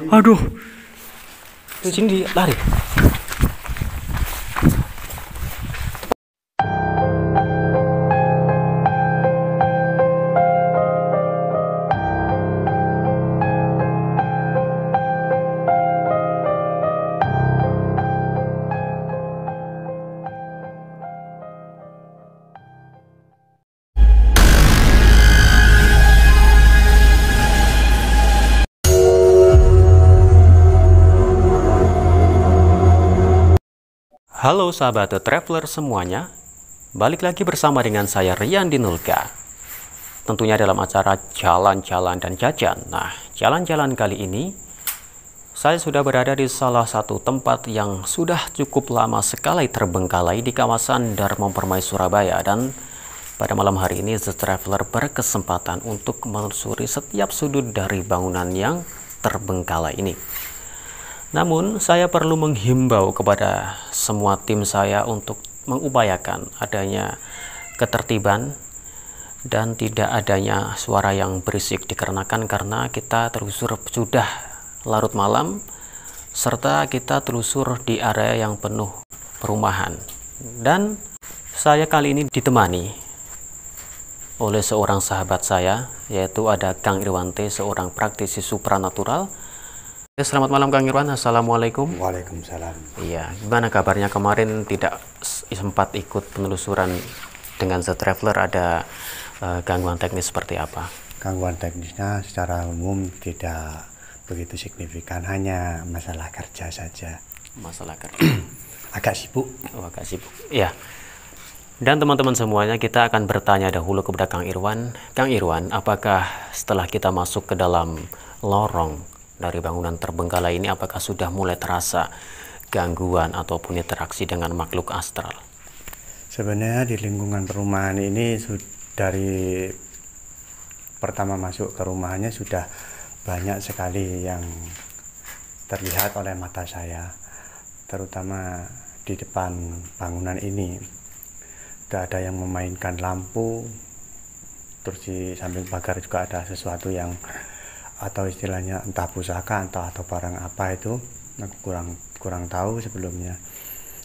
Aduh, di sini lari. Halo sahabat The Traveler semuanya, balik lagi bersama dengan saya Rian Dinulka. Tentunya dalam acara jalan-jalan dan jajan. Nah, jalan-jalan kali ini saya sudah berada di salah satu tempat yang sudah cukup lama sekali terbengkalai di kawasan Darmo Permai Surabaya. Dan pada malam hari ini The Traveler berkesempatan untuk menelusuri setiap sudut dari bangunan yang terbengkalai ini. Namun, saya perlu menghimbau kepada semua tim saya untuk mengupayakan adanya ketertiban dan tidak adanya suara yang berisik dikarenakan karena kita telusur sudah larut malam serta kita telusur di area yang penuh perumahan. Dan saya kali ini ditemani oleh seorang sahabat saya, yaitu ada Kang Irwante, seorang praktisi supranatural. Selamat malam Kang Irwan, Assalamualaikum. Waalaikumsalam. Iya, gimana kabarnya? Kemarin tidak sempat ikut penelusuran dengan The Traveler, ada gangguan teknis seperti apa? Gangguan teknisnya secara umum tidak begitu signifikan, hanya masalah kerja saja. Masalah kerja. Agak sibuk. Oh, agak sibuk. Iya. Dan teman-teman semuanya, kita akan bertanya dahulu kepada Kang Irwan. Kang Irwan, apakah setelah kita masuk ke dalam lorong dari bangunan terbengkalai ini, apakah sudah mulai terasa gangguan ataupun interaksi dengan makhluk astral? Sebenarnya di lingkungan perumahan ini dari pertama masuk ke rumahnya sudah banyak sekali yang terlihat oleh mata saya, terutama di depan bangunan ini. Sudah ada yang memainkan lampu, terus di samping pagar juga ada sesuatu yang atau istilahnya entah pusaka atau barang apa itu, aku kurang tahu sebelumnya.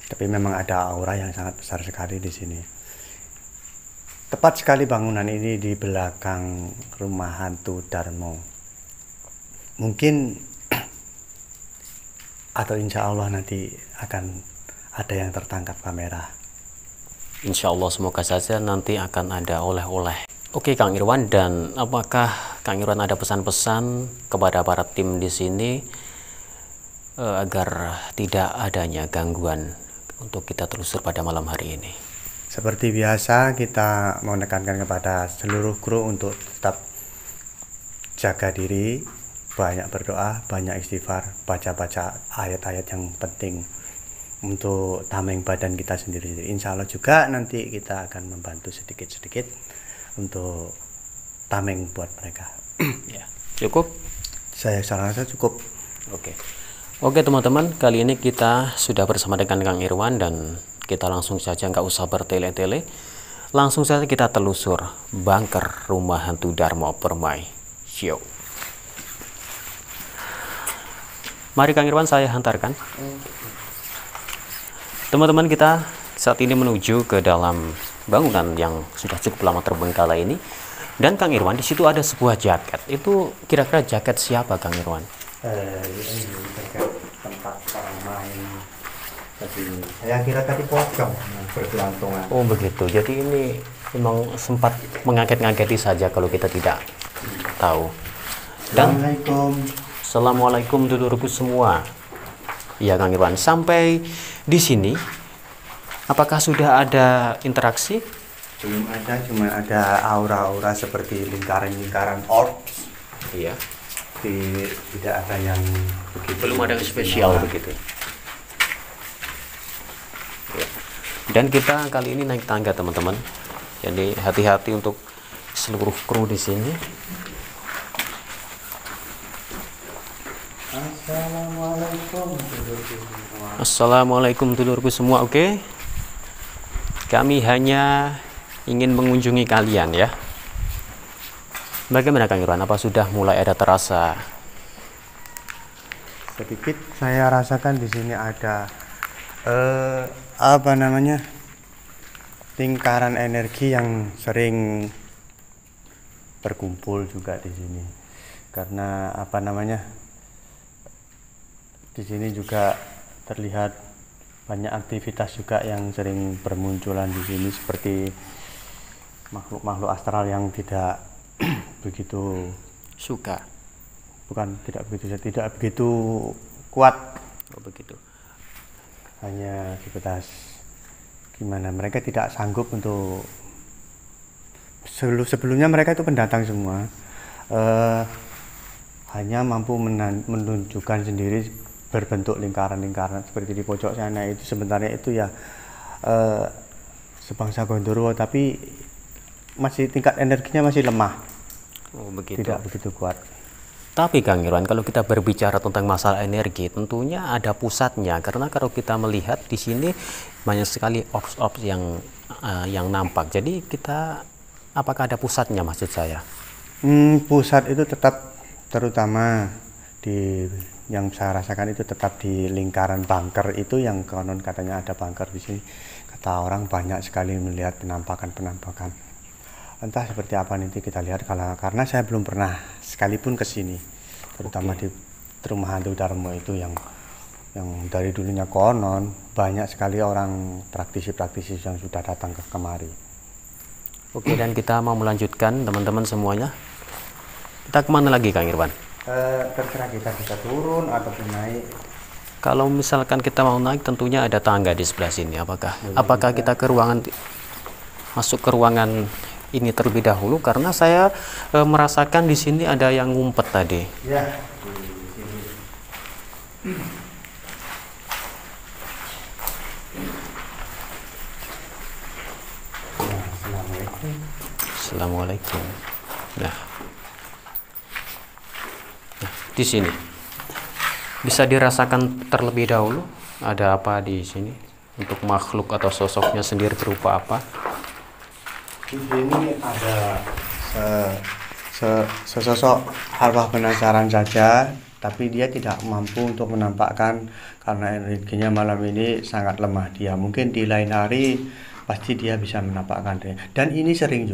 Tapi memang ada aura yang sangat besar sekali di sini. Tepat sekali bangunan ini di belakang rumah hantu Darmo. Mungkin atau insya Allah nanti akan ada yang tertangkap kamera. Insya Allah, semoga saja nanti akan ada oleh-oleh. Oke Kang Irwan, dan apakah Kang Irwan ada pesan-pesan kepada para tim di sini agar tidak adanya gangguan untuk kita telusur pada malam hari ini? Seperti biasa, kita mau menekankan kepada seluruh kru untuk tetap jaga diri, banyak berdoa, banyak istighfar, baca-baca ayat-ayat yang penting untuk tameng badan kita sendiri. Insya Allah juga nanti kita akan membantu sedikit-sedikit untuk tameng buat mereka. Ya, cukup? Saya rasa cukup. Oke teman-teman, kali ini kita sudah bersama dengan Kang Irwan dan kita langsung saja, nggak usah bertele-tele, langsung saja kita telusur bunker rumah hantu Darmo Permai. Show. Mari Kang Irwan, saya hantarkan. Teman-teman, kita saat ini menuju ke dalam bangunan yang sudah cukup lama terbengkalai ini. Dan Kang Irwan, di situ ada sebuah jaket. Itu kira-kira jaket siapa Kang Irwan? Ini jaket tempat orang main. Tapi saya kira tadi pocong bergelantungan. Oh begitu. Jadi ini memang sempat mengaget-ngageti saja kalau kita tidak tahu. Dan Assalamualaikum dulurku semua. Iya Kang Irwan, sampai di sini apakah sudah ada interaksi? Belum ada, cuma ada aura-aura seperti lingkaran-lingkaran orbs. Iya. Tidak ada yang begitu. Belum ada yang spesial begitu. Ya. Dan kita kali ini naik tangga teman-teman. Jadi hati-hati untuk seluruh kru di sini. Assalamualaikum dulurku semua. Oke. Kami hanya ingin mengunjungi kalian ya. Bagaimana Kang Irwan? Apa sudah mulai ada terasa sedikit saya rasakan di sini ada lingkaran energi yang sering berkumpul juga di sini. Karena di sini juga terlihat banyak aktivitas juga yang sering bermunculan di sini, seperti makhluk-makhluk astral yang tidak begitu Suka. tidak begitu kuat. Oh, begitu. Hanya sebatas gimana, mereka tidak sanggup untuk sebelumnya mereka itu pendatang semua, hanya mampu menunjukkan sendiri berbentuk lingkaran-lingkaran seperti di pojok sana. Itu sebenarnya itu ya sebangsa Gondoruo, tapi masih tingkat energinya masih lemah. Oh, begitu. Tidak begitu kuat. Tapi Kang Irwan, kalau kita berbicara tentang masalah energi, tentunya ada pusatnya. Karena kalau kita melihat di sini banyak sekali orbs yang nampak. Jadi apakah ada pusatnya, maksud saya? Pusat itu tetap, terutama yang saya rasakan itu tetap di lingkaran bunker itu, yang konon katanya ada bunker di sini. Kata orang banyak sekali melihat penampakan. Entah seperti apa nanti kita lihat, karena saya belum pernah sekalipun ke sini, terutama di rumah hantu Darmo itu yang dari dulunya konon banyak sekali orang praktisi-praktisi yang sudah datang ke kemari. Oke, dan kita mau melanjutkan teman-teman semuanya. Kita kemana lagi Kang Irwan? Terserah, kita bisa turun ataupun naik. Kalau misalkan kita mau naik, tentunya ada tangga di sebelah sini. Apakah kita masuk ke ruangan ini terlebih dahulu, karena saya merasakan di sini ada yang ngumpet tadi. Ya. Assalamualaikum. Nah, di sini bisa dirasakan terlebih dahulu ada apa di sini, untuk makhluk atau sosoknya sendiri berupa apa? Di sini ada sesosok arwah penasaran saja, tapi dia tidak mampu untuk menampakkan karena energinya malam ini sangat lemah. Dia mungkin di lain hari pasti dia bisa menampakkan dia. Dan ini sering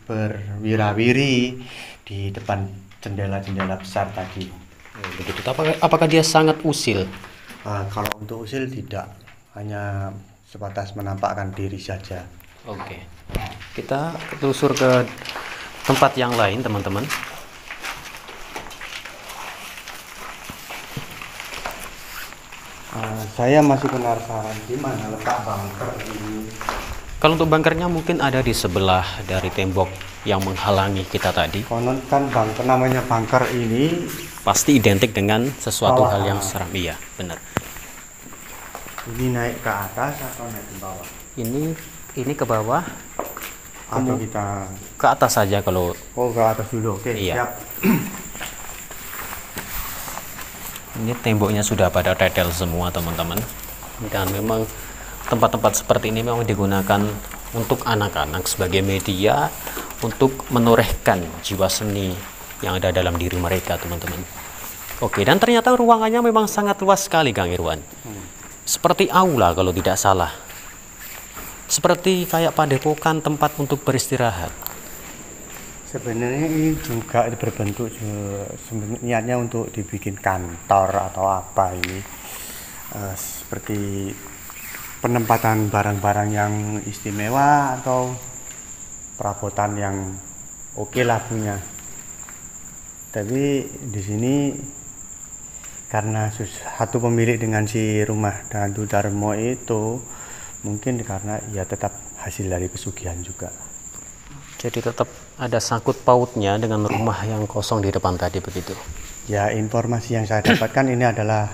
berwirawiri di depan jendela-jendela besar tadi. Begitu. Apakah dia sangat usil? Kalau untuk usil tidak, hanya sebatas menampakkan diri saja. Oke, kita telusur ke tempat yang lain, teman-teman. Saya masih penasaran di mana letak bunker ini. Kalau untuk bunkernya mungkin ada di sebelah dari tembok yang menghalangi kita tadi. Konon kan namanya bunker ini pasti identik dengan sesuatu hal yang seram. Iya, benar. Ini naik ke atas atau naik ke bawah? Ini ke bawah. Atau kita ke atas saja kalau. Oh, ke atas dulu. Oke, iya. Siap. Ini temboknya sudah pada tetel semua, teman-teman. Dan memang tempat-tempat seperti ini memang digunakan untuk anak-anak sebagai media untuk menorehkan jiwa seni yang ada dalam diri mereka, teman-teman. Oke, dan ternyata ruangannya memang sangat luas sekali, Kang Irwan. Seperti aula kalau tidak salah. Seperti kayak padepokan, tempat untuk beristirahat. Sebenarnya ini juga berbentuk niatnya untuk dibikin kantor atau apa ini, seperti penempatan barang-barang yang istimewa atau perabotan yang oke lah punya. Tapi di sini karena satu pemilik dengan si rumah hantu Darmo itu, mungkin karena ya tetap hasil dari pesugihan juga. Jadi tetap ada sangkut pautnya dengan rumah yang kosong di depan tadi, begitu? Ya, informasi yang saya dapatkan ini adalah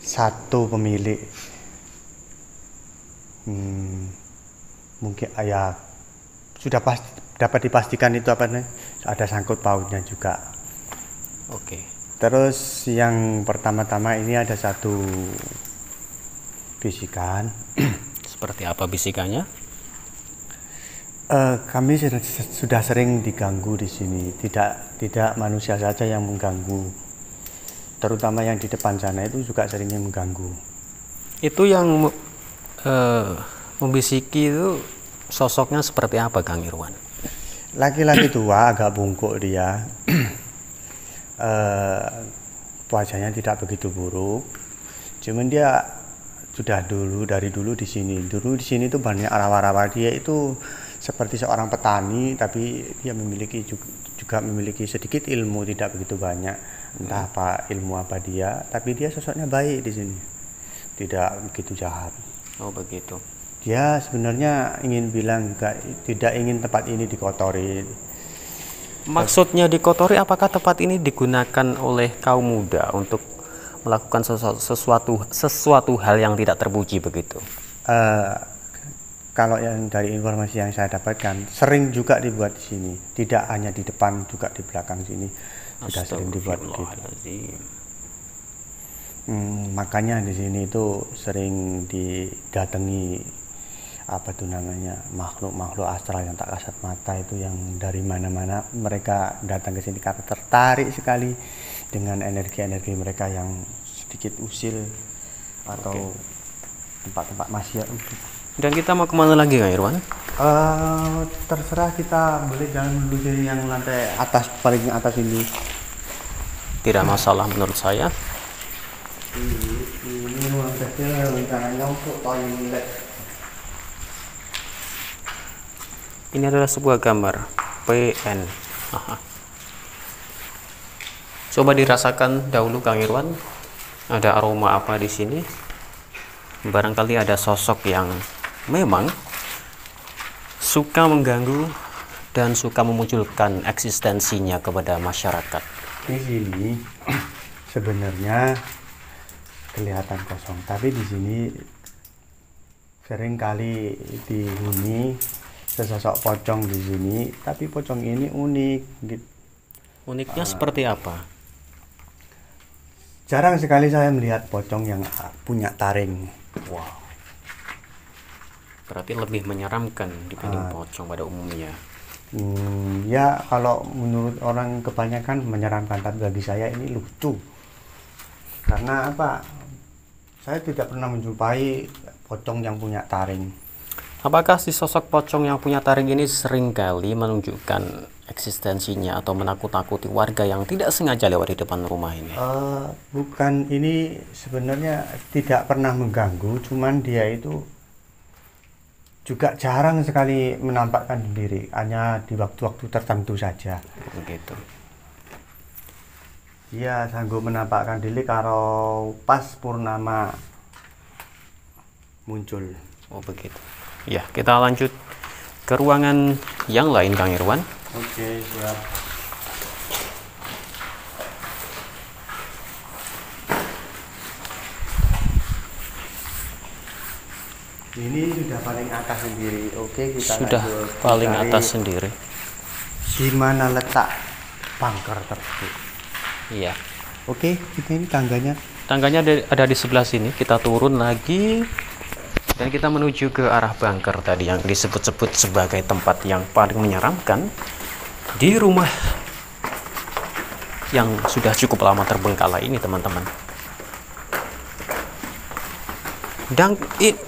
satu pemilik. Mungkin ya sudah dapat dipastikan itu ada sangkut pautnya juga. Oke. Terus yang pertama-tama ini ada satu bisikan. Seperti apa bisikannya? Kami sudah sering diganggu di sini. Tidak manusia saja yang mengganggu. terutama yang di depan sana itu juga seringnya mengganggu. Itu yang membisiki itu sosoknya seperti apa, Kang Irwan? Laki-laki tua, agak bungkuk dia. Wajahnya tidak begitu buruk. Cuman dia sudah dari dulu di sini. Dulu di sini tuh banyak rawa-rawa. Dia itu seperti seorang petani, tapi dia juga memiliki sedikit ilmu, tidak begitu banyak. Entah apa ilmu apa dia, tapi dia sosoknya baik di sini. Tidak begitu jahat. Oh begitu. Dia sebenarnya ingin bilang juga tidak ingin tempat ini dikotori. Maksudnya dikotori, apakah tempat ini digunakan oleh kaum muda untuk melakukan sesuatu hal yang tidak terpuji begitu? Kalau yang dari informasi yang saya dapatkan, sering juga dibuat di sini. Tidak hanya di depan, juga di belakang sini sudah sering dibuat begitu. Makanya di sini itu sering didatangi makhluk-makhluk astral yang tak kasat mata itu, yang dari mana-mana mereka datang ke sini karena tertarik sekali dengan energi-energi mereka yang sedikit usil atau tempat-tempat maksiat. Dan kita mau kemana lagi, Kang Irwan? Terserah, kita boleh jalan menuju yang lantai atas, paling atas ini. Tidak masalah menurut saya. Ini ruang kecil rencananya untuk toilet. Ini adalah sebuah gambar PN. Coba dirasakan dahulu, Kang Irwan. Ada aroma apa di sini? Barangkali ada sosok yang memang suka mengganggu dan suka memunculkan eksistensinya kepada masyarakat. Di sini sebenarnya kelihatan kosong, tapi di sini sering kali dihuni sesosok pocong di sini. Tapi pocong ini unik. Uniknya seperti apa? Jarang sekali saya melihat pocong yang punya taring. Wow. Berarti lebih menyeramkan dibanding pocong pada umumnya. Ya, kalau menurut orang kebanyakan menyeramkan, tapi bagi saya ini lucu. Karena apa? Saya tidak pernah menjumpai pocong yang punya taring. Apakah si sosok pocong yang punya taring ini seringkali menunjukkan eksistensinya atau menakut-nakuti warga yang tidak sengaja lewat di depan rumah ini? Bukan, ini sebenarnya tidak pernah mengganggu, cuman dia itu juga jarang sekali menampakkan diri, hanya di waktu-waktu tertentu saja. Begitu. Dia sanggup menampakkan diri kalau pas purnama muncul. Oh begitu. Ya, kita lanjut ke ruangan yang lain, Kang Irwan. Oke, siap. Ini sudah paling atas sendiri. Oke, kita Sudah lanjut. paling Mencari atas sendiri. di mana letak bunker tersebut. Iya. Oke, kita ini tangganya. Tangganya ada di sebelah sini. Kita turun lagi dan kita menuju ke arah bunker tadi yang disebut-sebut sebagai tempat yang paling menyeramkan di rumah yang sudah cukup lama terbengkalai ini, teman-teman. Dan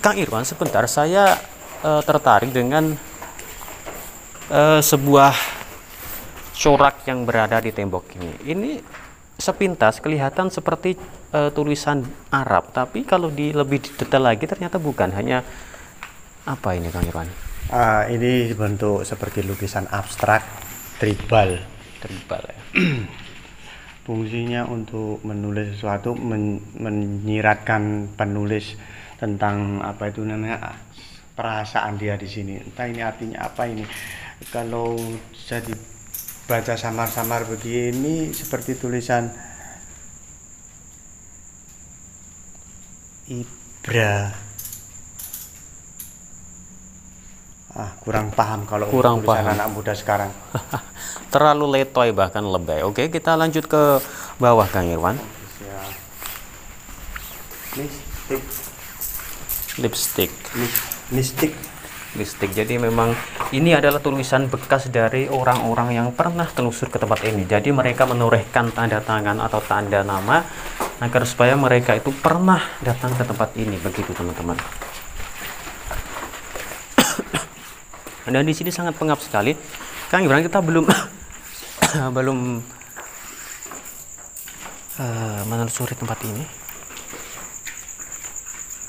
Kang Irwan, sebentar, saya tertarik dengan sebuah corak yang berada di tembok ini. Ini sepintas kelihatan seperti tulisan Arab, tapi kalau lebih detail lagi ternyata bukan, hanya apa ini, Kang Irwan? Ini bentuk seperti lukisan abstrak tribal. Tribal ya. Fungsinya untuk menulis sesuatu, menyiratkan penulis tentang apa itu namanya, perasaan dia di sini. Entah ini artinya apa ini. Kalau bisa dibaca samar-samar begini seperti tulisan Ibra. Kurang paham kalau Kurang tulisan paham. anak muda sekarang. Terlalu letoy, bahkan lebay. Oke, kita lanjut ke bawah, Kang Irwan. Mistik. Lipstick. Mistik. mistik. Jadi memang ini adalah tulisan bekas dari orang-orang yang pernah telusur ke tempat ini. Jadi mereka menorehkan tanda tangan atau tanda nama agar supaya mereka itu pernah datang ke tempat ini, begitu teman-teman. Dan di sini sangat pengap sekali. Kang Ibran, kita belum belum menelusuri tempat ini.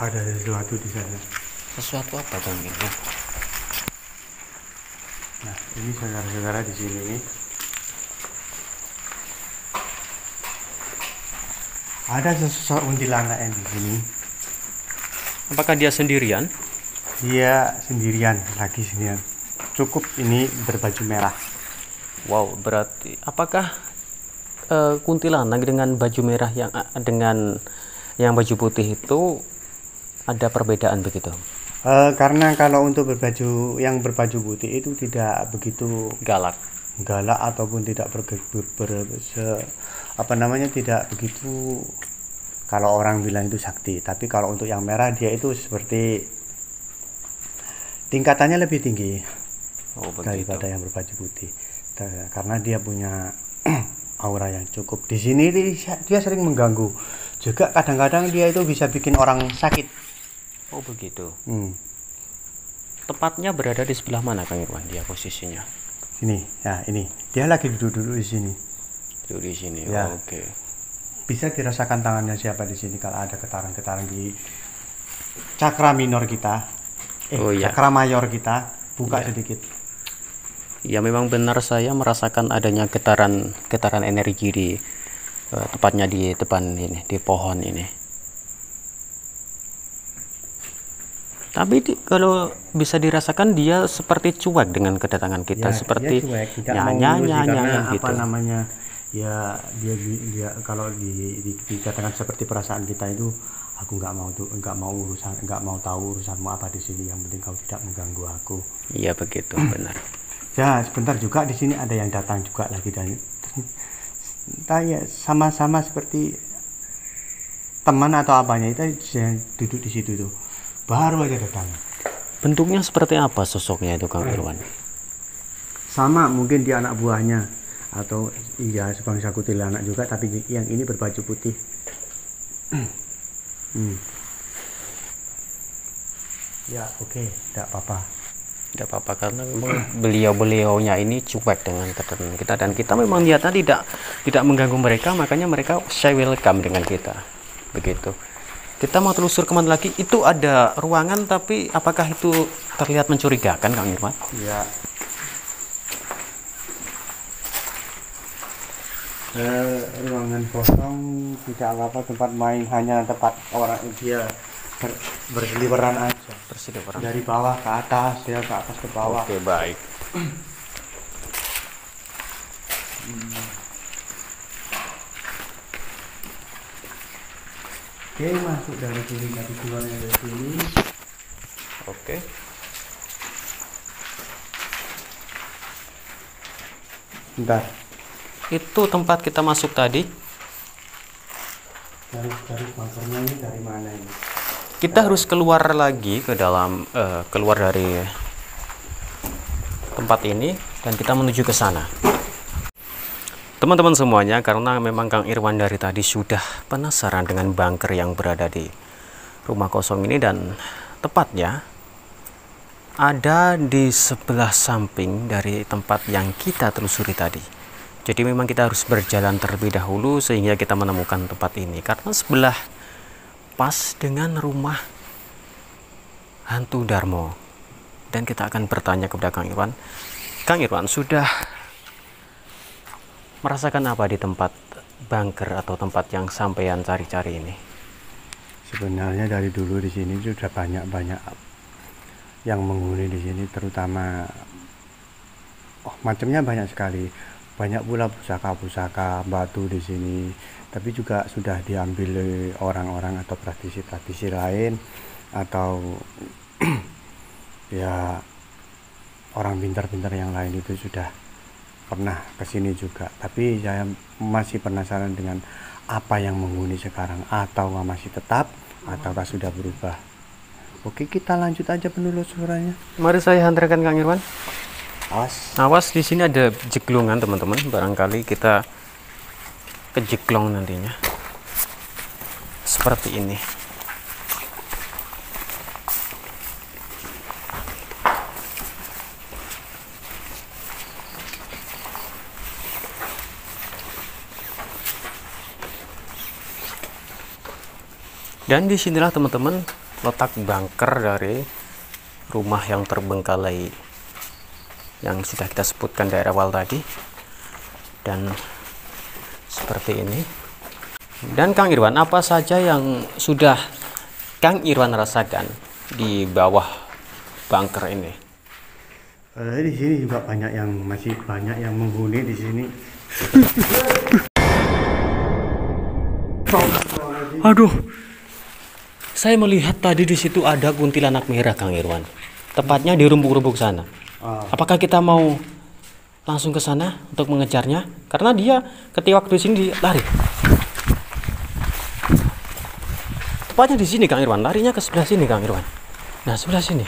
Ada sesuatu di sana. Sesuatu apa Kang Ibran? Nah, ini saudara-saudara di sini nih. Ada sosok kuntilanak yang di sini. Apakah dia sendirian? Dia sendirian, lagi sendirian. Cukup ini berbaju merah. Wow, berarti apakah kuntilanak dengan baju merah yang dengan yang baju putih itu ada perbedaan begitu? Karena kalau untuk yang berbaju putih itu tidak begitu Galak ataupun tidak tidak begitu, kalau orang bilang itu sakti. Tapi kalau untuk yang merah, dia itu seperti tingkatannya lebih tinggi daripada yang berbaju putih, karena dia punya aura yang cukup. Di sini dia sering mengganggu juga, kadang-kadang dia itu bisa bikin orang sakit. Oh begitu. Tepatnya berada di sebelah mana Kang Irwan dia posisinya? Sini ya, ini dia lagi duduk di sini. Duduk di sini ya. Oke. Bisa dirasakan tangannya siapa di sini kalau ada getaran-getaran di cakra minor kita. Cakra mayor kita buka sedikit. Ya memang benar, saya merasakan adanya getaran energi di tepatnya di depan ini, di pohon ini. Tapi kalau bisa dirasakan dia seperti cuek dengan kedatangan kita, seperti nyanya gitu. Apa namanya? Ya dia kalau dikatakan seperti perasaan kita itu, aku nggak mau tahu urusanmu apa di sini, yang penting kau tidak mengganggu aku. Iya begitu, benar. Ya sebentar juga di sini ada yang datang juga lagi, dan ya sama-sama seperti teman atau apanya, itu duduk di situ tuh, baru aja datang. Bentuknya seperti apa sosoknya itu Kang Irwan? Sama, mungkin dia anak buahnya atau iya sebangsa kuntilanak juga, tapi yang ini berbaju putih. Ya oke, tidak apa-apa Karena memang beliau-beliaunya ini cuek dengan kedatangan kita, dan kita memang niatnya tidak mengganggu mereka, makanya mereka say welcome dengan kita, begitu. Kita mau telusur kemana lagi? Itu ada ruangan, tapi apakah itu terlihat mencurigakan Kang Irwan? Ya, ruangan kosong, tidak apa-apa, tempat main, hanya tempat orang dia berseliweran aja, dari bawah ke atas, ya ke atas ke bawah. Oke, baik. Oke, masuk dari sini, tadi keluarnya dari sini. Oke. Bentar. Itu tempat kita masuk tadi. Dari bankernya ini dari mana ini? Kita harus keluar lagi ke dalam, keluar dari tempat ini, dan kita menuju ke sana. Teman-teman semuanya, karena memang Kang Irwan dari tadi sudah penasaran dengan bunker yang berada di rumah kosong ini, dan tepatnya ada di sebelah samping dari tempat yang kita telusuri tadi. Jadi memang kita harus berjalan terlebih dahulu sehingga kita menemukan tempat ini, karena sebelah pas dengan rumah hantu Darmo. Dan kita akan bertanya kepada Kang Irwan. Kang Irwan, sudah merasakan apa di tempat bunker atau tempat yang sampean cari-cari ini? Sebenarnya dari dulu di sini sudah banyak yang menghuni di sini, terutama macamnya banyak sekali. Banyak pula pusaka-pusaka batu di sini, tapi juga sudah diambil orang-orang atau praktisi-praktisi lain, atau ya orang pintar-pintar yang lain itu sudah pernah ke sini juga. Tapi saya masih penasaran dengan apa yang menghuni sekarang, atau masih tetap ataukah sudah berubah. Oke, kita lanjut aja penelusurannya. Mari saya hantarkan Kang Irwan. Awas. Awas, di sini ada jeglongan teman-teman. Barangkali kita kejeglong nantinya. Seperti ini. Dan disinilah teman-teman letak bunker dari rumah yang terbengkalai yang sudah kita sebutkan dari awal tadi. Dan seperti ini. Dan Kang Irwan, apa saja yang sudah Kang Irwan rasakan di bawah bunker ini? Di sini juga masih banyak yang menghuni di sini. Aduh, saya melihat tadi di situ ada kuntilanak merah, Kang Irwan. Tepatnya di rumpuk-rumpuk sana. Apakah kita mau langsung ke sana untuk mengejarnya? Karena dia ketika waktu di sini lari. Tepatnya di sini, Kang Irwan. Larinya ke sebelah sini, Kang Irwan. Nah, sebelah sini.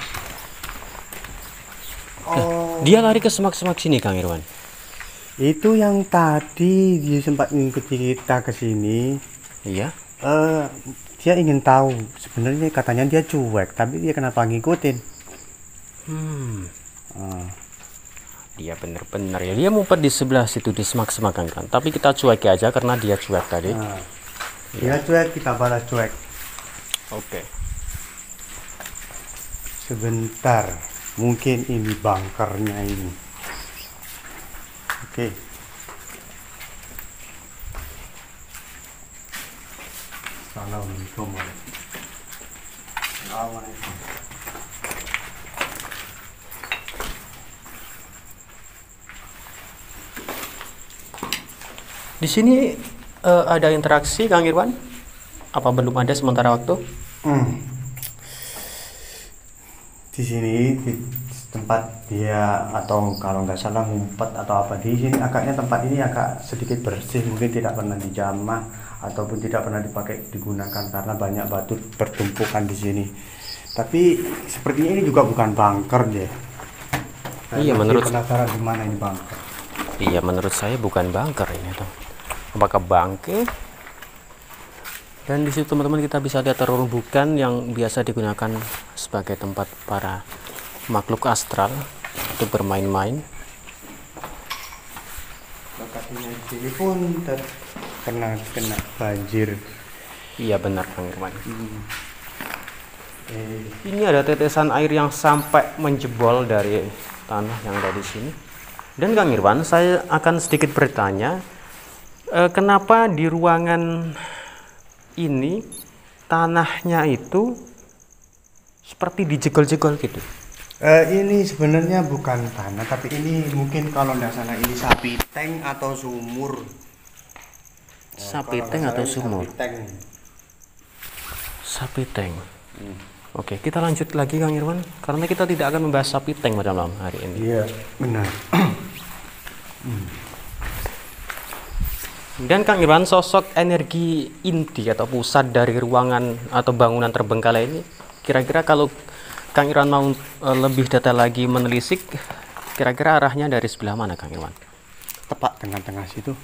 Nah, dia lari ke semak-semak sini, Kang Irwan. Itu yang tadi dia sempat mengikuti kita ke sini. Iya. Dia ingin tahu, sebenarnya katanya dia cuek, tapi dia kenapa ngikutin? Dia bener-bener ya, dia ngumpet di sebelah situ di semak-semak kan. Tapi kita cuek aja karena dia cuek tadi. Dia cuek, kita balas cuek. Oke. Sebentar, mungkin ini bunkernya ini. Oke. Assalamualaikum. Assalamualaikum. Di sini ada interaksi, Kang Irwan? Apa belum ada sementara waktu? Di sini di tempat dia, atau kalau nggak salah ngumpet atau apa, di sini agaknya tempat ini agak sedikit bersih, mungkin tidak pernah dijamah ataupun tidak pernah digunakan karena banyak batu bertumpukan di sini. Tapi sepertinya ini juga bukan bunker deh. Iya, menurut penasaran di mana ini bunker. Iya, menurut saya bukan bunker ini tuh. Apakah bangke? Dan di situ teman-teman kita bisa lihat terumbukan yang biasa digunakan sebagai tempat para makhluk astral untuk bermain-main. Lokasinya di sini pun kena banjir. Iya benar, Kang Irwan. Ini ada tetesan air yang sampai menjebol dari tanah yang ada di sini. Dan Kang Irwan, saya akan sedikit bertanya, kenapa di ruangan ini tanahnya itu seperti dijegol-jegol gitu? Ini sebenarnya bukan tanah, tapi ini mungkin kalau tidak salah ini sapi tank atau sumur. Sapi tank atau sumur? Sapi tank. Oke, kita lanjut lagi Kang Irwan, karena kita tidak akan membahas sapi tank pada malam hari ini. Iya, benar. Dan Kang Irwan, sosok energi inti atau pusat dari ruangan atau bangunan terbengkalai ini, kira-kira kalau Kang Irwan mau lebih detail lagi menelisik, kira-kira arahnya dari sebelah mana Kang Irwan? Tepat tengah-tengah situ.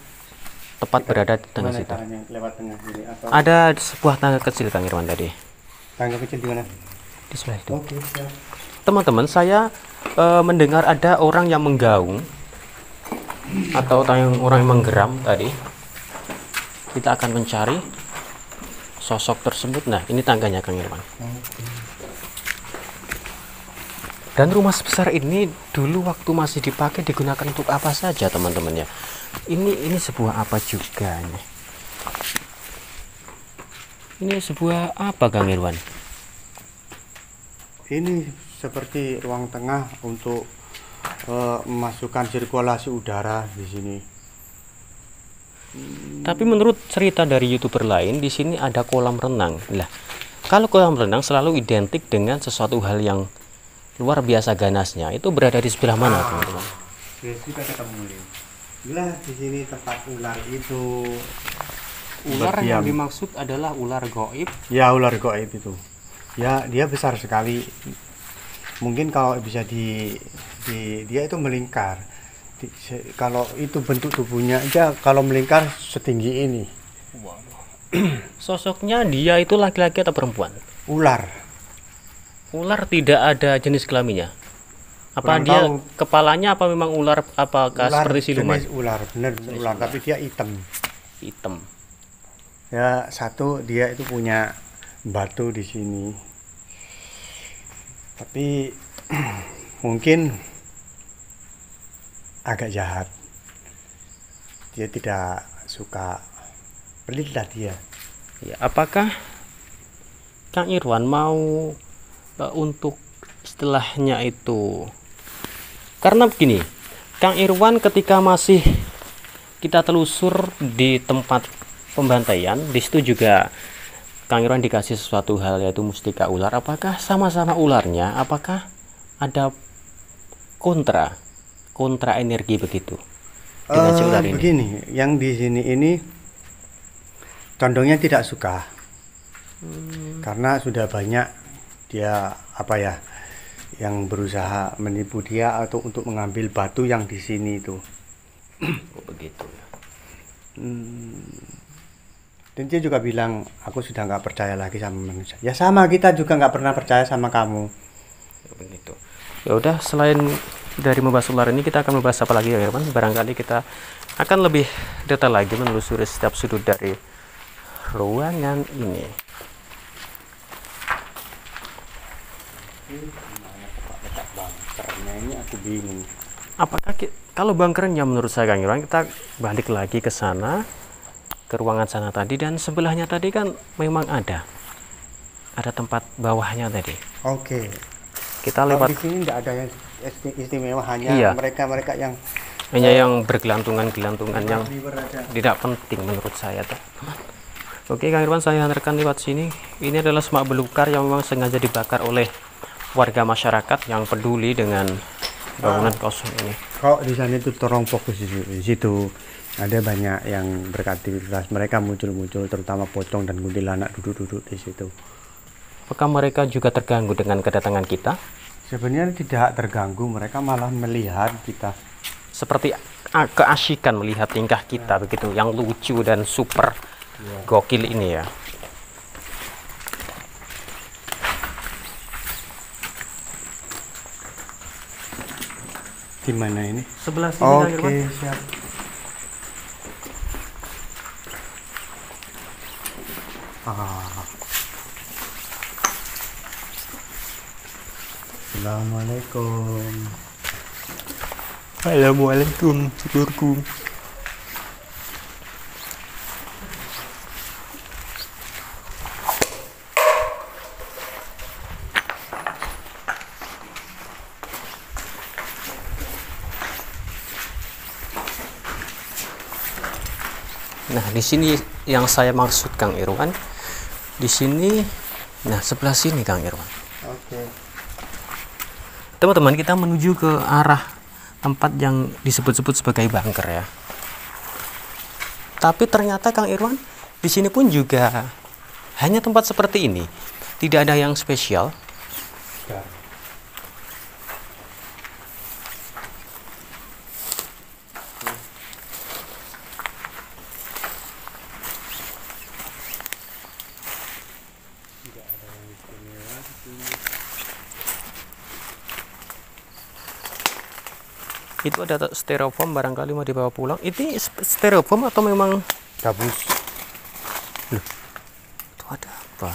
Tepat berada di tengah situ. Lewat tengah sini, atau ada sebuah tangga kecil Kang Irwan tadi. tangga kecil di mana? Di sebelah itu. Oke, siap. Teman-teman, saya mendengar ada orang yang menggaung atau orang yang menggeram tadi. Kita akan mencari sosok tersebut. Nah, ini tangganya Kang Irwan. Dan rumah sebesar ini dulu waktu masih dipakai digunakan untuk apa saja teman-teman ya. Ini sebuah apa juga nih? Ini sebuah apa Kang Irwan? Ini seperti ruang tengah untuk memasukkan sirkulasi udara di sini. Tapi menurut cerita dari YouTuber lain, di sini ada kolam renang. Lah, kalau kolam renang selalu identik dengan sesuatu hal yang luar biasa ganasnya. Itu berada di sebelah mana, teman-teman? Kita ketemu ini. Lah, di sini tempat ular itu. Ular berdiam. yang dimaksud adalah ular goib. Ya, ular goib itu. Ya, dia besar sekali. Mungkin kalau bisa dia itu melingkar. Kalau itu bentuk tubuhnya aja kalau melingkar setinggi ini. Sosoknya dia itu laki-laki atau perempuan? Ular. Ular tidak ada jenis kelaminnya. Apa Kurang dia tahu. kepalanya apa memang ular, apakah Ular seperti siluman? jenis ular, bener ular, tapi dia hitam. Hitam. Ya, satu dia itu punya batu di sini. Tapi mungkin agak jahat. Dia tidak suka, pelitlah dia. Ya, apakah Kang Irwan mau untuk istilahnya itu, karena begini, Kang Irwan ketika masih kita telusur di tempat pembantaian, di situ juga Kang Irwan dikasih sesuatu hal yaitu mustika ular. Apakah sama-sama ularnya? Apakah ada kontra energi begitu dengan si ular ini? Begini, yang di sini ini condongnya tidak suka. Karena sudah banyak dia yang berusaha menipu dia atau untuk mengambil batu yang di sini itu. Oh, begitu ya. Dan dia juga bilang, aku sudah nggak percaya lagi sama manusia. Ya sama, kita juga nggak pernah percaya sama kamu. Begitu. Ya udah, selain dari membahas ular ini, kita akan membahas apa lagi ya, Irwan? Barangkali kita akan lebih detail lagi menelusuri setiap sudut dari ruangan ini. Karena ini aku bingung. Apakah kalau bunkernya menurut saya, Kang Irwan, kita balik lagi ke sana, ke ruangan sana tadi, dan sebelahnya tadi kan memang ada tempat bawahnya tadi. Oke. Kita Kalau lewat di sini nggak ada yang istimewa, hanya Iya. mereka yang hanya yang bergelantungan yang berada. tidak penting menurut saya, teman. Oke, Kang Irwan, saya hantarkan lewat sini. Ini adalah semak belukar yang memang sengaja dibakar oleh warga masyarakat yang peduli dengan bangunan kosong ini. Kok di sana itu terong fokus di situ ada banyak yang beraktivitas, mereka muncul-muncul, terutama pocong dan kuntilanak duduk-duduk di situ. Apakah mereka juga terganggu dengan kedatangan kita? Sebenarnya tidak terganggu, mereka malah melihat kita. Seperti keasikan melihat tingkah kita begitu, yang lucu dan super gokil ini ya. Di mana ini? Sebelah sini, Kang Oke, Irwan. siap. Assalamualaikum. Assalamualaikum, sedulurku. Nah, di sini yang saya maksud, Kang Irwan. Di sini, nah sebelah sini, Kang Irwan. Oke. Teman-teman, kita menuju ke arah tempat yang disebut-sebut sebagai bunker ya. Tapi ternyata, Kang Irwan, di sini pun juga hanya tempat seperti ini. Tidak ada yang spesial. Ya. Itu ada styrofoam, barangkali mau dibawa pulang. Ini styrofoam atau memang Gabus. itu ada apa?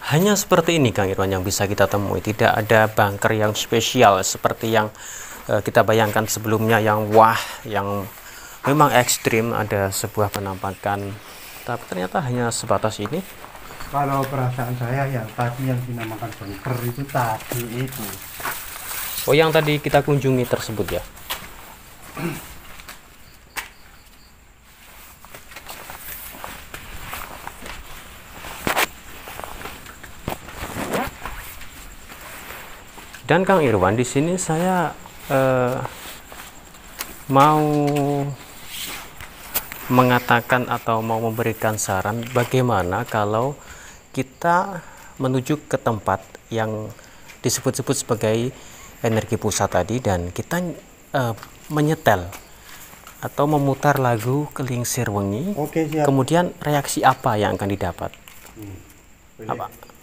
Hanya seperti ini, Kang Irwan, yang bisa kita temui. Tidak ada bunker yang spesial seperti yang kita bayangkan sebelumnya, yang wah, yang memang ekstrim, ada sebuah penampakan. Tapi ternyata hanya sebatas ini. Kalau perasaan saya yang tadi yang dinamakan bunker itu tadi itu. Oh, yang tadi kita kunjungi tersebut ya. Dan Kang Irwan, di sini saya mau mengatakan atau mau memberikan saran bagaimana kalau kita menuju ke tempat yang disebut-sebut sebagai energi pusat tadi, dan kita menyetel atau memutar lagu Kelingsir Wengi. Oke, siap. Kemudian reaksi apa yang akan didapat?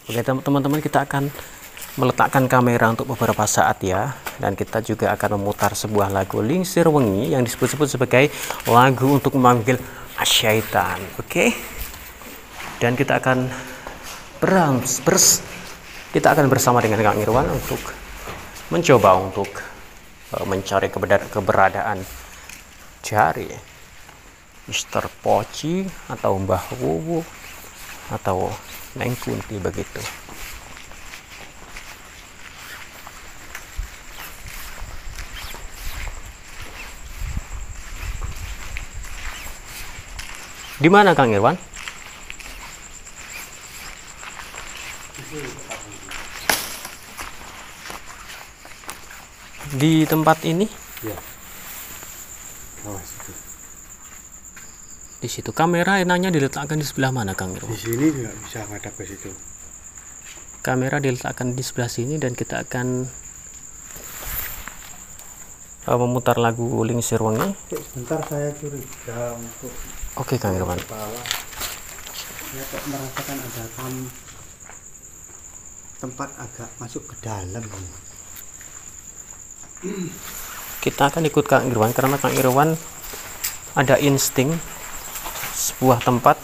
Oke teman-teman, kita akan meletakkan kamera untuk beberapa saat ya, dan kita juga akan memutar sebuah lagu Lingsir Wengi yang disebut-sebut sebagai lagu untuk memanggil syaitan. Oke, dan kita akan bersama dengan Kang Irwan untuk mencoba untuk mencari keberadaan dari Mr. Poci atau Mbah Wuwu atau Neng Kunti begitu. Di mana Kang Irwan? Di tempat ini? Ya. Oh, situ. Di situ. Kamera enaknya diletakkan di sebelah mana Kang Irwan? Di sini juga bisa ngadap ke situ. Kamera diletakkan di sebelah sini dan kita akan memutar lagu Lingsir Wengi. Sebentar, saya curiga untuk Oke Kang Irwan. kepala. Saya kok merasakan ada tempat agak masuk ke dalam. Kita akan ikut Kang Irwan karena Kang Irwan ada insting sebuah tempat.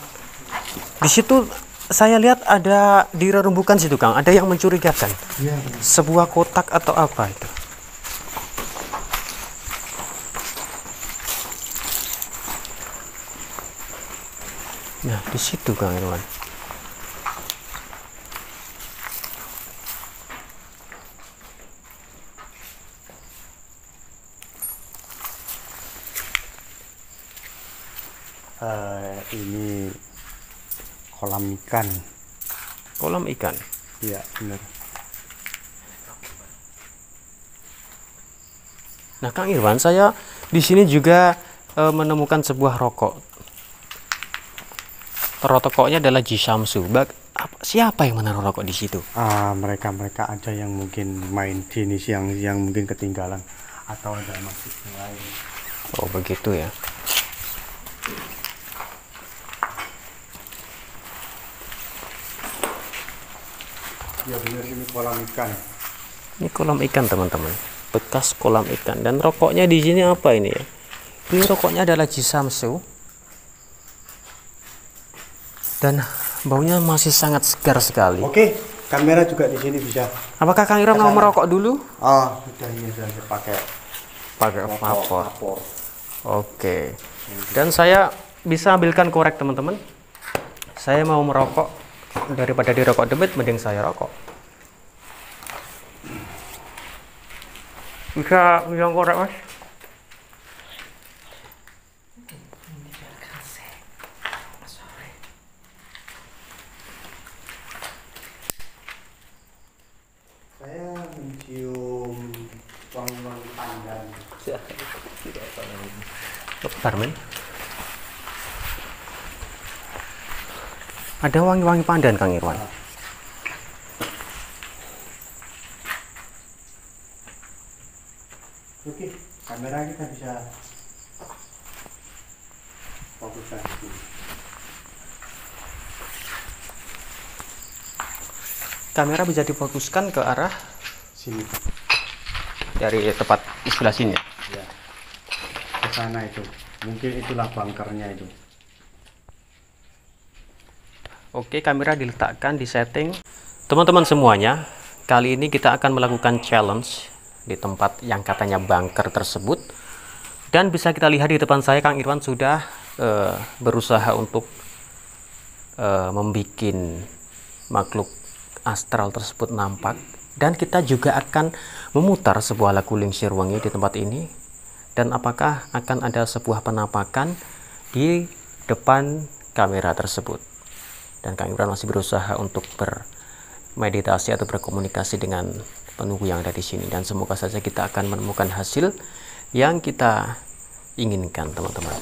Di situ saya lihat ada di rerumbukan situ Kang, ada yang mencurigakan. Iya. Sebuah kotak atau apa itu? Nah, di situ Kang Irwan. Ini kolam ikan. Kolam ikan. Iya, benar. Nah, Kang Irwan, saya di sini juga menemukan sebuah rokok. Rokoknya adalah Jisamsu. Siapa yang menaruh rokok di situ? Mereka aja yang mungkin main jenis yang mungkin ketinggalan atau ada maksud yang lain. Oh, begitu ya. Ya benar, ini kolam ikan. Ini kolam ikan teman-teman, bekas kolam ikan. Dan rokoknya di sini apa ini ya? Ini rokoknya adalah Jisamsu. Dan baunya masih sangat segar sekali. Oke, kamera juga di sini bisa. Apakah Kang Irwan mau merokok dulu? Oh, sudah, ini sudah pakai Vapor. Oke. Dan saya bisa ambilkan korek teman-teman. Saya mau merokok, daripada dirokok demit mending saya rokok. Bisa bilang korek Mas? Saya mencium wangi-wangi pandan. Barmen. Ada wangi-wangi pandan Kang Irwan. Oke, kamera kita bisa fokuskan di sini. Kamera bisa difokuskan ke arah Sini. dari tempat di sebelah sini. Ya. Ke sana itu. Mungkin itulah bunkernya itu. Oke, kamera diletakkan di setting. Teman-teman semuanya, kali ini kita akan melakukan challenge di tempat yang katanya bunker tersebut. Dan bisa kita lihat di depan saya, Kang Irwan sudah berusaha untuk membuat makhluk astral tersebut nampak. Dan kita juga akan memutar sebuah lagu Lingsir Wengi di tempat ini. Dan apakah akan ada sebuah penampakan di depan kamera tersebut. Dan Kang Irwan masih berusaha untuk bermeditasi atau berkomunikasi dengan penunggu yang ada di sini, dan semoga saja kita akan menemukan hasil yang kita inginkan, teman-teman.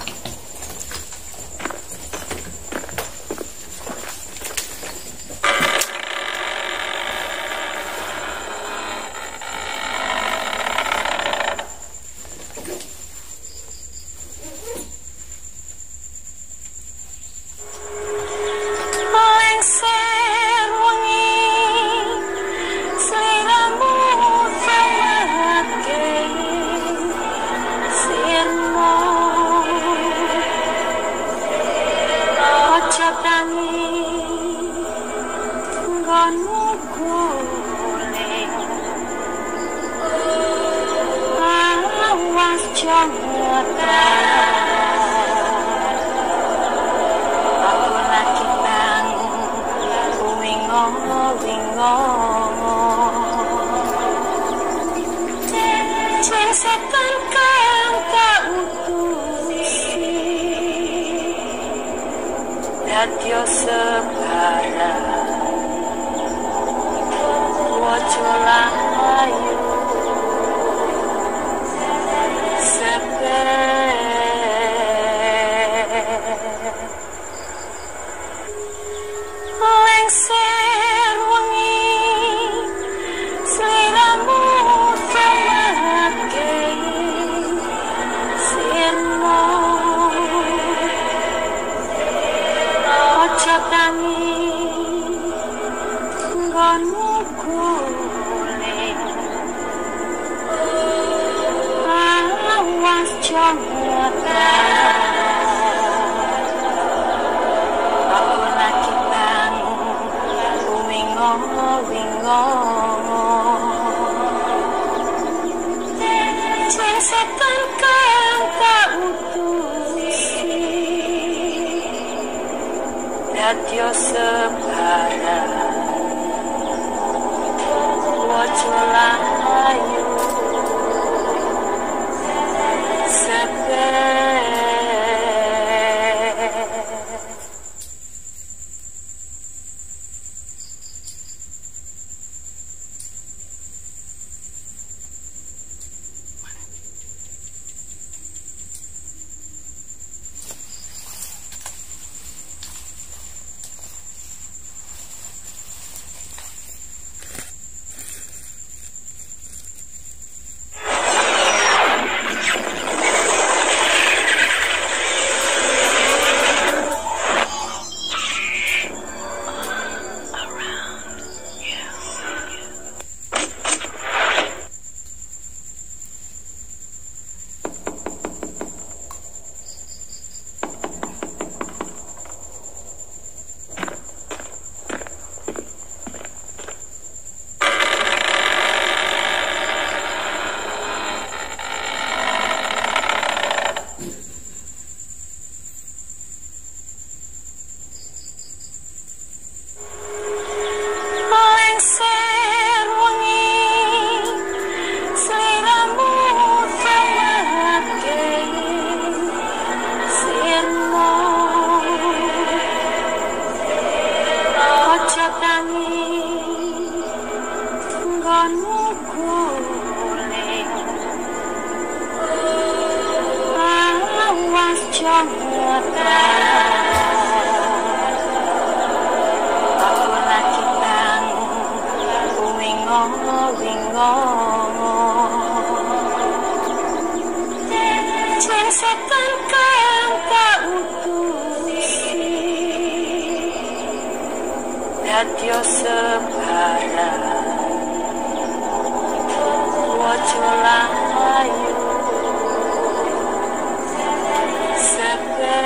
Dadyo separa wajolayu sepe lengser wengi seliramu semake sirno ojo tangi nggonmu guling awas jongotan aku lagi bangun wingo sing setan kang tak utusi dadyo separa wajolayu sepe aku lagi bangun wingo sing setan kang tak utusi dadyo separa wajolayu sepe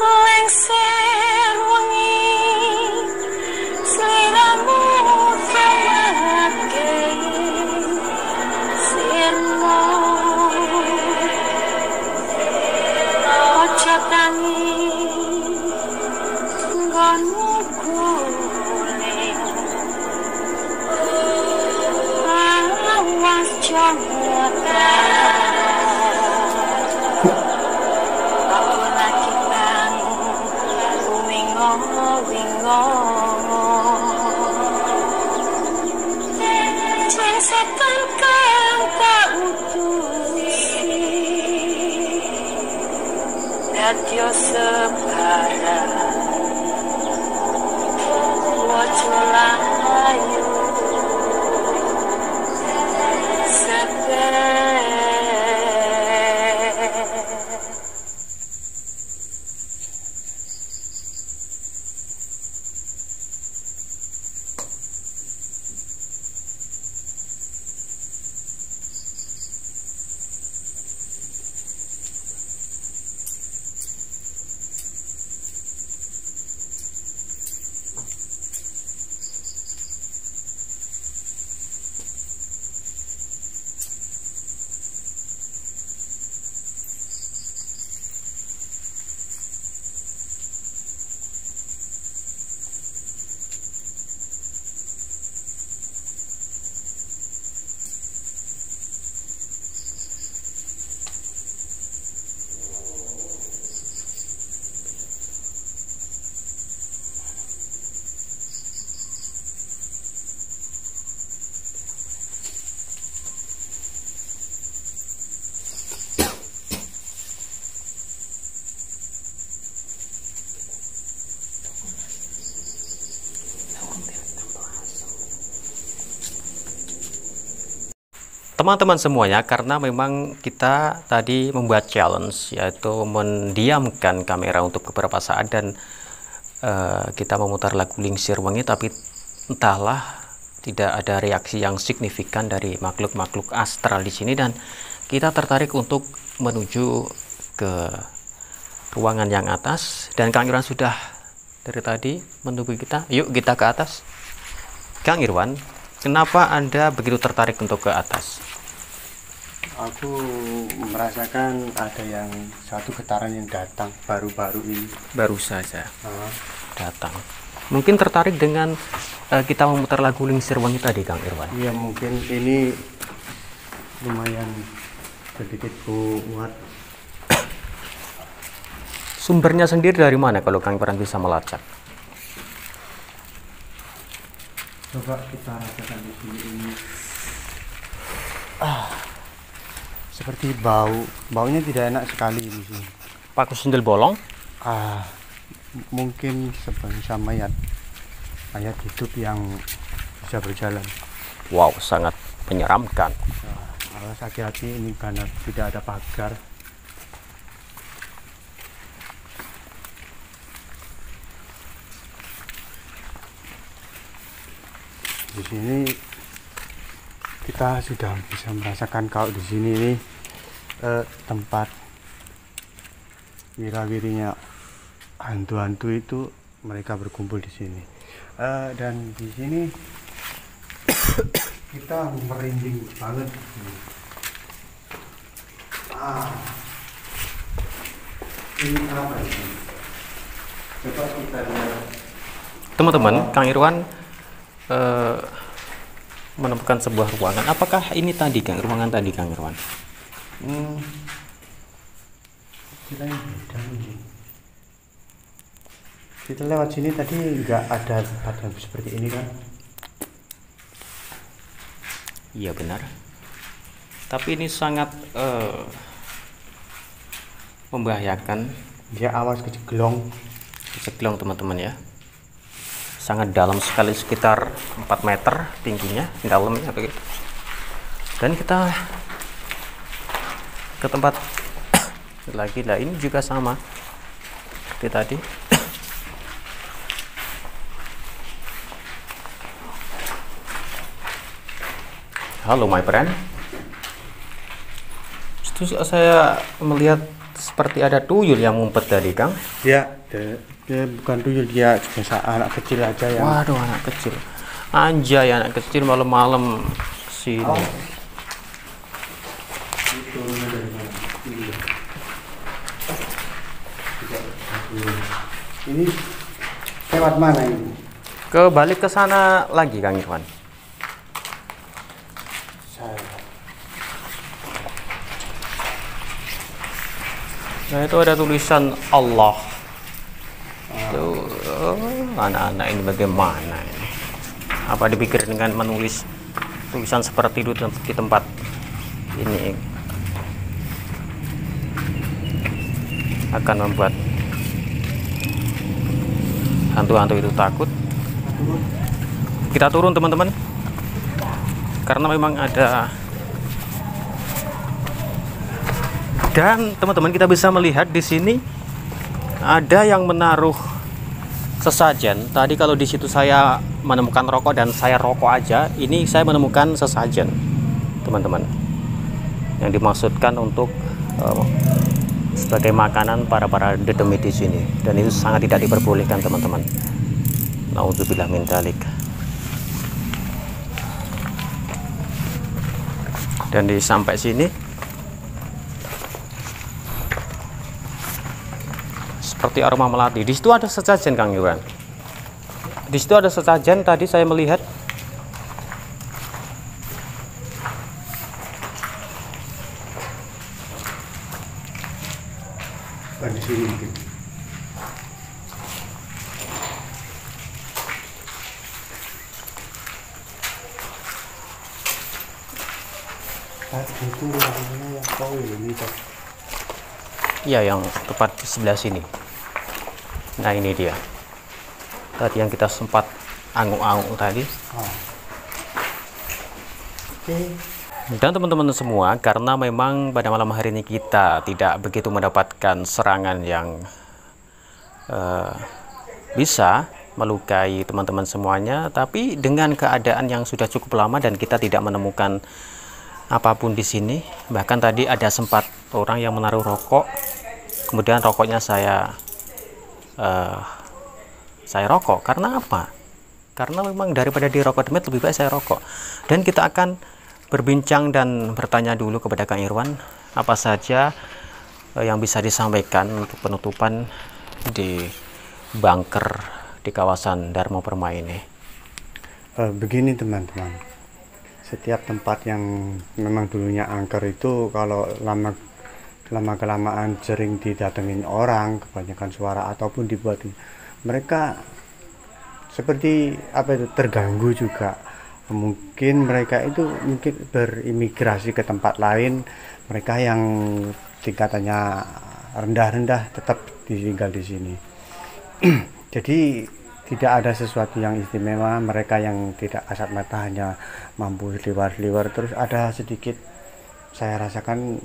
lengser wengi seliramu semake sirno ojo tangi nggonmu guling awas jongotan aku lagi bangun wingo Sadyo sebarang Wojo layu Sepe Teman-teman semuanya, karena memang kita tadi membuat challenge, yaitu mendiamkan kamera untuk beberapa saat dan kita memutar lagu Lingsir Wengi, tapi entahlah tidak ada reaksi yang signifikan dari makhluk-makhluk astral di sini, dan kita tertarik untuk menuju ke ruangan yang atas. Dan Kang Irwan sudah dari tadi menunggu kita. Yuk kita ke atas. Kang Irwan, kenapa Anda begitu tertarik untuk ke atas? Aku merasakan ada yang satu getaran yang datang baru-baru ini. Baru saja datang. Mungkin tertarik dengan kita memutar lagu Lingsir Wengi tadi, Kang Irwan. Iya, mungkin ini lumayan sedikit kuat. Sumbernya sendiri dari mana kalau Kang Irwan bisa melacak? Coba kita rasakan di sini ini. Seperti baunya tidak enak sekali di sini. Paku sendal bolong? Mungkin sebangsa mayat hidup yang bisa berjalan. Wow, sangat menyeramkan. Awas hati-hati, ini karena tidak ada pagar. Di sini kita sudah bisa merasakan kalau di sini ini tempat wira-wirinya hantu-hantu itu, mereka berkumpul di sini. Dan di sini kita merinding banget. Ini apa ini? Coba kita lihat. Teman-teman, Kang Irwan menemukan sebuah ruangan. Apakah ini tadi, Kang? Ruangan tadi, Kang Irwan? Kita yang beda ini. Kita lewat sini tadi nggak ada tempat yang seperti ini kan? Iya benar. Tapi ini sangat membahayakan. Dia awas kejeglong. Kejeglong, teman-teman ya. Sangat dalam sekali, sekitar 4 meter tingginya, dalamnya begitu. Dan kita ke tempat lagi. Nah, ini juga sama seperti tadi. Halo my friend. Itu saya melihat seperti ada tuyul yang ngumpet tadi, Kang. Ya, dia bukan tuyul, dia biasa anak kecil aja yang. Waduh, anak kecil. Anjay, anak kecil malam-malam sini. Ini lewat mana ini? Balik ke sana lagi, Kang Irwan. Nah, itu ada tulisan Allah. Tuh, anak-anak ini bagaimana ini? Apa dipikir dengan menulis tulisan seperti itu di tempat ini? akan membuat hantu-hantu itu takut. Kita turun teman-teman, karena memang ada. Dan teman-teman, kita bisa melihat di sini ada yang menaruh sesajen. Tadi kalau di situ saya menemukan rokok dan saya rokok aja, ini saya menemukan sesajen teman-teman, yang dimaksudkan untuk sebagai makanan para dedemi di sini, dan itu sangat tidak diperbolehkan teman-teman. Naudzubillah min dzalik. Dan di sampai sini seperti aroma melati. Di situ ada sesajen Kang Iwan. Di situ ada sesajen, tadi saya melihat. Di sini mungkin. Itu namanya yang kau ini Pak. Iya, yang tepat di sebelah sini. Nah, ini dia. Tadi yang kita sempat angung-angung tadi. Oke. Dan teman-teman semua, karena memang pada malam hari ini kita tidak begitu mendapatkan serangan yang bisa melukai teman-teman semuanya, tapi dengan keadaan yang sudah cukup lama dan kita tidak menemukan apapun di sini. Bahkan tadi ada sempat orang yang menaruh rokok, kemudian rokoknya saya rokok. Karena apa? Karena memang daripada dirokok demit, lebih baik saya rokok. Dan kita akan berbincang dan bertanya dulu kepada Kang Irwan apa saja yang bisa disampaikan untuk penutupan di bunker di kawasan Dharma Permai ini. Begini teman-teman, setiap tempat yang memang dulunya angker itu kalau lama kelamaan sering didatengin orang, kebanyakan suara ataupun dibuat, mereka seperti apa itu, terganggu juga. Mungkin mereka itu berimigrasi ke tempat lain, mereka yang tingkatannya rendah-rendah tetap tinggal di sini. Jadi tidak ada sesuatu yang istimewa. Mereka yang tidak kasat mata hanya mampu liwar-liwar. Terus ada sedikit, saya rasakan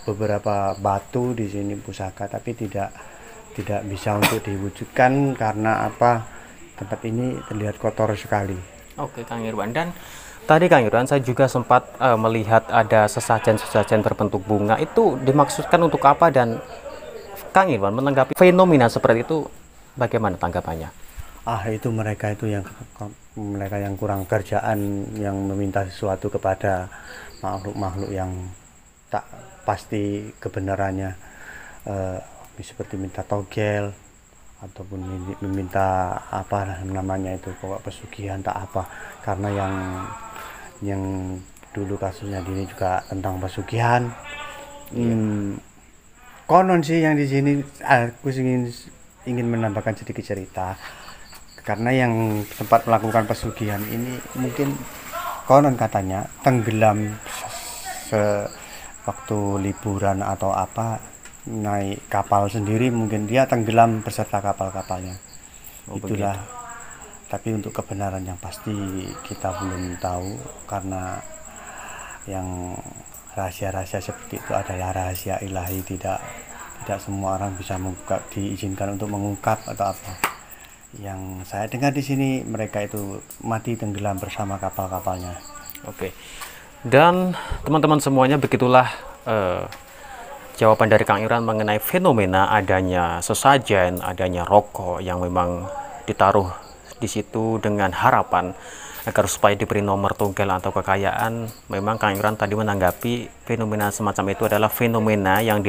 beberapa batu di sini, pusaka, tapi tidak bisa untuk diwujudkan karena apa? Tempat ini terlihat kotor sekali. Oke Kang Irwan, dan tadi Kang Irwan saya juga sempat melihat ada sesajen-sesajen berbentuk bunga. Itu dimaksudkan untuk apa, dan Kang Irwan menanggapi fenomena seperti itu bagaimana tanggapannya? Itu mereka yang kurang kerjaan, yang meminta sesuatu kepada makhluk-makhluk yang tak pasti kebenarannya, seperti minta togel ataupun meminta apa namanya itu, pokok pesugihan tak apa. Karena yang dulu kasusnya ini juga tentang pesugihan. Konon sih yang di sini aku ingin menambahkan sedikit cerita, karena yang sempat melakukan pesugihan ini mungkin konon katanya tenggelam waktu liburan atau apa, naik kapal sendiri, mungkin dia tenggelam beserta kapal-kapalnya. Itulah begitu. Tapi untuk kebenaran yang pasti kita belum tahu, karena yang rahasia-rahasia seperti itu adalah rahasia ilahi. Tidak semua orang bisa diizinkan untuk mengungkap atau apa. Yang saya dengar di sini, mereka itu mati tenggelam bersama kapal-kapalnya. Oke. Dan teman-teman semuanya, begitulah jawaban dari Kang Irwan mengenai fenomena adanya sesajen, adanya rokok yang memang ditaruh di situ dengan harapan agar supaya diberi nomor tunggal atau kekayaan. Memang Kang Irwan tadi menanggapi fenomena semacam itu adalah fenomena yang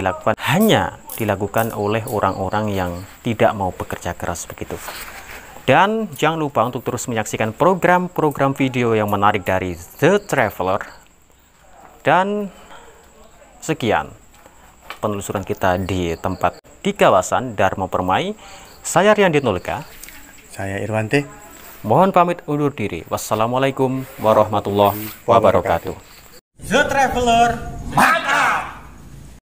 hanya dilakukan oleh orang-orang yang tidak mau bekerja keras begitu. Dan jangan lupa untuk terus menyaksikan program-program video yang menarik dari The Traveler. Dan sekian penelusuran kita di kawasan Dharma Permai. Saya Rian Dinulka. Saya Irwante. Mohon pamit undur diri. Wassalamualaikum warahmatullahi wabarakatuh. The Traveler.